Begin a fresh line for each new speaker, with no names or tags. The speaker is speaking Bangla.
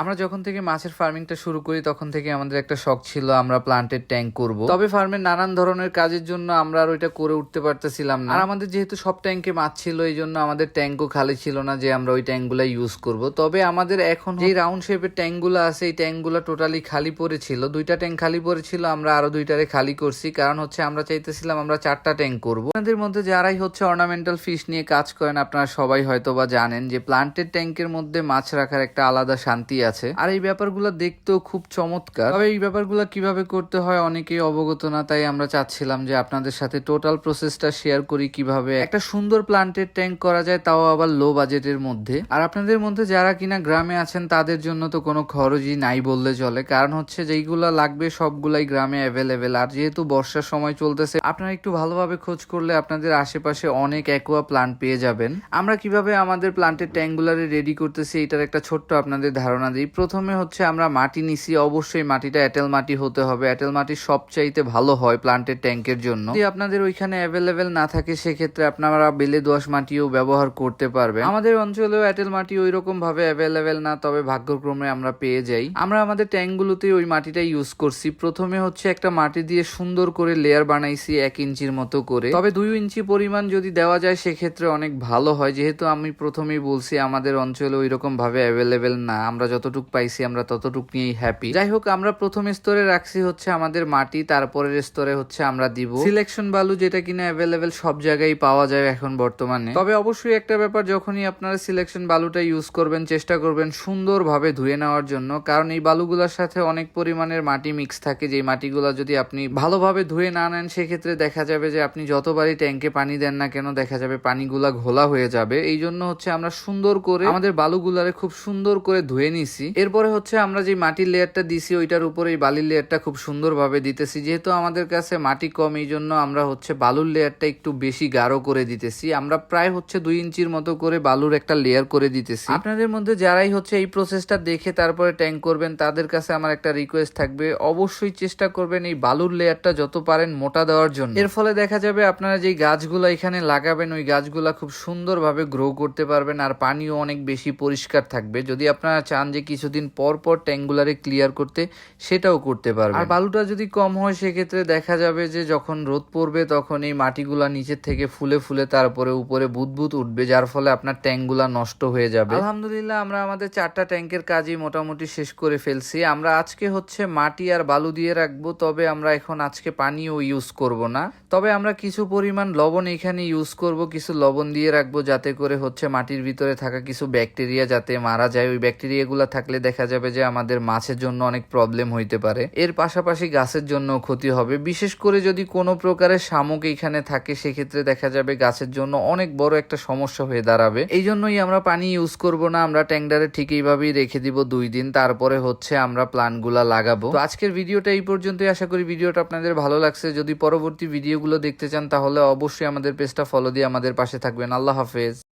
আমরা যখন থেকে মাছের ফার্মিংটা শুরু করি তখন থেকে আমাদের একটা শখ ছিল আমরা প্লান্টেড ট্যাঙ্ক করব। তবে ফার্মের নানান ধরনের কাজের জন্য আমরা আর ওইটা করে উঠতে পারতেছিলাম না। আর আমাদের যেহেতু সব ট্যাঙ্কে মাছ ছিল এই জন্য আমাদের ট্যাঙ্কও খালি ছিল না যে আমরা ওই ট্যাঙ্কগুলা ইউজ করব। তবে আমাদের এখন যে রাউন্ড শেপের ট্যাঙ্কগুলো আছে এই ট্যাঙ্কগুলো টোটালি খালি পড়েছিল, 2টা ট্যাঙ্ক খালি পড়েছিল, আমরা আরো 2টারে খালি করছি। কারণ হচ্ছে আমরা চাইতেছিলাম আমরা 4টা ট্যাঙ্ক করব। আপনাদের মধ্যে যারাই হচ্ছে অর্নামেন্টাল ফিশ নিয়ে কাজ করেন আপনারা সবাই হয়তো বা জানেন যে প্লান্টেড ট্যাঙ্কের মধ্যে মাছ রাখার একটা আলাদা শান্তি আছে। আর এই ব্যাপারগুলো দেখতেও খুব চমৎকার। তবে এই ব্যাপারগুলো কিভাবে করতে হয় অনেকেই অবগত না, তাই আমরা চাচ্ছিলাম যে আপনাদের সাথে টোটাল প্রসেসটা শেয়ার করি কিভাবে একটা সুন্দর প্লান্টেড ট্যাঙ্ক করা যায়, তাও আবার লো বাজেটের মধ্যে। আর আপনাদের মধ্যে যারা কিনা গ্রামে আছেন তাদের জন্য তো কোনো খরচই নাই বললে চলে, কারণ হচ্ছে যেইগুলা লাগবে সবগুলাই গ্রামে অ্যাভেলেবেল। আর যেহেতু বর্ষার সময় চলতেছে আপনারা একটু ভালোভাবে খোঁজ করলে আপনাদের আশেপাশে অনেক অ্যাকোয়া প্লান্ট পেয়ে যাবেন। আমরা কিভাবে আমাদের প্লান্টেড ট্যাঙ্কগুলারে রেডি করতেছি এটার একটা ছোট্ট আপনাদের ধারণা দিই। প্রথমে হচ্ছে আমরা মাটি নিছি, অবশ্যই মাটিটা এঁটেল মাটি হতে হবে। এঁটেল মাটি সবচাইতে ভালো হয় প্লান্টেড ট্যাঙ্কের জন্য। যদি আপনাদের ওইখানে অ্যাভেলেবেল না থাকে সেক্ষেত্রে আপনারা বেলে দোআঁশ মাটিও ব্যবহার করতে পারবেন। আমাদের অঞ্চলেও এঁটেল মাটি ওই রকম ভাবে অ্যাভেলেবেল না, তবে ভাগ্যক্রমে আমরা পেয়ে যাই। আমরা আমাদের ট্যাঙ্কগুলোতে ওই মাটিটা ইউজ করছি। প্রথমে হচ্ছে একটা মাটি দিয়ে সুন্দর করে লেয়ার বানাইছি 1 ইঞ্চির মতো করে, তবে 2 ইঞ্চি পরিমাণ যদি দেওয়া যায় সেক্ষেত্রে অনেক ভালো হয়। যেহেতু আমি প্রথমেই বলছি আমাদের অঞ্চলে ওই রকম ভাবে অ্যাভেলেবেল না, আমরা যতটুকু পাইছি আমরা ততটুকু নিয়েই হ্যাপি। যাই হোক, আমরা প্রথম স্তরে রাখছি হচ্ছে আমাদের মাটি, তারপরের স্তরে হচ্ছে আমরা দিব সিলেকশন বালু, যেটা কিনা অ্যাভেলেবেল সব জায়গায় পাওয়া যায় এখন বর্তমানে। তবে অবশ্যই একটা ব্যাপার, যখনই আপনারা সিলেকশন বালুটা ইউজ করবেন চেষ্টা করবেন সুন্দরভাবে ধুয়ে নেওয়ার জন্য, কারণ এই বালুগুলোর সাথে অনেক পরিমাণের মাটি মিক্স থাকে। যে মাটিগুলো যদি আপনি ভালোভাবে ধুয়ে না নেন সেক্ষেত্রে দেখা যাবে যে আপনি যতবারই ট্যাঙ্কে পানি দেন না কেন দেখা যাবে পানিগুলা ঘোলা হয়ে যাবে। এই জন্য হচ্ছে আমরা সুন্দর করে আমাদের বালুগুলারে খুব সুন্দর করে ধুয়ে নিছি। এরপরে হচ্ছে আমরা যে মাটির লেয়ারটা দিছি ওইটার উপরে এই বালির লেয়ারটা খুব সুন্দরভাবে দিতেছি। যেহেতু আমাদের কাছে মাটি কম এই জন্য আমরা হচ্ছে বালুর লেয়ারটা একটু বেশি গাঢ় করে দিতেছি। আমরা প্রায় হচ্ছে 2 ইঞ্চির মতো করে বালুর একটা লেয়ার করে দিতেছি। আপনাদের মধ্যে যারাই হচ্ছে এই প্রসেসটা দেখে তারপরে ট্যাঙ্ক করবেন তাদের কাছে আমার একটা রিকোয়েস্ট থাকবে, অবশ্যই চেষ্টা করবেন এই বালুর লেয়ারটা যত পারেন মোটা দেওয়ার জন্য। এর ফলে দেখা যাবে আপনারা যে গাছগুলো এখানে লাগাবেন ওই গাছগুলা খুব সুন্দরভাবে গ্রো করতে পারবেন, আর পানিও অনেক বেশি পরিষ্কার থাকবে। যদি আপনারা চান যে কিছুদিন পর পর ট্যাঙ্কগুলারে ক্লিয়ার করতে সেটাও করতে পারবেন। আর বালুটা যদি কম হয় সেক্ষেত্রে দেখা যাবে যে যখন রোদ পড়বে তখন এই মাটিগুলা নিচের থেকে ফুলে ফুলে তারপরে উপরে বুদবুদ উঠবে, যার ফলে আপনার ট্যাঙ্কগুলা নষ্ট হয়ে যাবে। আলহামদুলিল্লাহ আমরা আমাদের 4টা ট্যাঙ্কের কাজই মোটামুটি শেষ করে ফেলছি। আমরা আজকে হচ্ছে মাটি আর বালু দিয়ে রাখবো, তবে আমরা এখন আজকে পানিও ইউজ করব না। তবে আমরা কিছু পরিমাণ লবণ এখানে ইউজ করব, কিছু লবণ দিয়ে রাখবো যাতে করে হচ্ছে মাটির ভিতরে থাকা কিছু ব্যাকটেরিয়া যাতে মারা যায়। ওই ব্যাকটেরিয়াগুলো থাকলে দেখা যাবে যে আমাদের মাছের জন্য অনেক প্রবলেম হইতে পারে। এর পাশাপাশি গাছের জন্য ক্ষতি হবে, বিশেষ করে যদি কোনো প্রকারের শামুক এখানে থাকে সেক্ষেত্রে দেখা যাবে গাছের জন্য অনেক বড় একটা সমস্যা হয়ে দাঁড়াবে। এই জন্যই আমরা পানি ইউজ করব না, আমরা ট্যাঙ্কটারে ঠিক এইভাবেই রেখে দিব 2 দিন, তারপরে হচ্ছে আমরা প্ল্যান্টগুলা লাগাবো। তো আজকের ভিডিওটা এই পর্যন্তই। আশা করি ভিডিওটা আপনাদের ভালো লাগছে। যদি পরবর্তী ভিডিওগুলো দেখতে চান তাহলে অবশ্যই আমাদের পেজটা ফলো দিয়ে আমাদের পাশে থাকবেন। আল্লাহ হাফেজ।